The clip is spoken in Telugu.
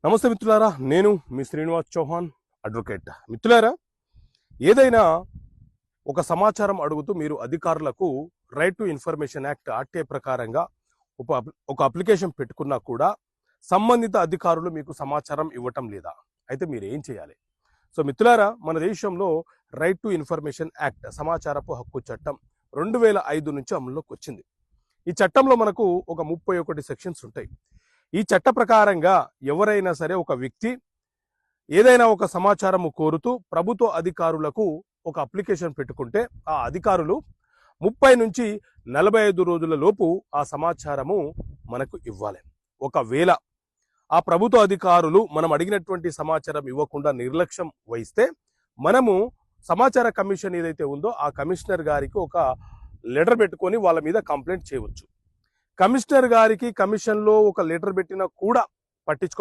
నమస్తే మిత్రులారా, నేను మీ శ్రీనివాస్ చౌహాన్ అడ్వకేట్. మిత్రులారా, ఏదైనా ఒక సమాచారం అడుగుతూ మీరు అధికారులకు right to information act RTI ప్రకారంగా ఒక అప్లికేషన్ పెట్టుకున్నా కూడా సంబంధిత అధికారులు మీకు సమాచారం ఇవ్వటం లేదా, అయితే మీరు ఏం చేయాలి? సో మిత్రులారా, మన దేశంలో రైట్ టు ఇన్ఫర్మేషన్ యాక్ట్ సమాచారపు హక్కు చట్టం 2005 నుంచి అమల్లోకి వచ్చింది. ఈ చట్టంలో మనకు ఒక 31 సెక్షన్స్ ఉంటాయి. ఈ చట్ట ప్రకారంగా ఎవరైనా సరే ఒక వ్యక్తి ఏదైనా ఒక సమాచారము కోరుతూ ప్రభుత్వ అధికారులకు ఒక అప్లికేషన్ పెట్టుకుంటే ఆ అధికారులు 30 నుంచి 45 రోజుల లోపు ఆ సమాచారము మనకు ఇవ్వాలి. ఒకవేళ ఆ ప్రభుత్వ అధికారులు మనం అడిగినటువంటి సమాచారం ఇవ్వకుండా నిర్లక్ష్యం వహిస్తే మనము సమాచార కమిషన్ ఏదైతే ఉందో ఆ కమిషనర్ గారికి ఒక లెటర్ పెట్టుకొని వాళ్ళ మీద కంప్లైంట్ చేయవచ్చు. కమిషనర్ గారికి కమిషన్లో ఒక లెటర్ పెట్టినా కూడా పట్టించుకోక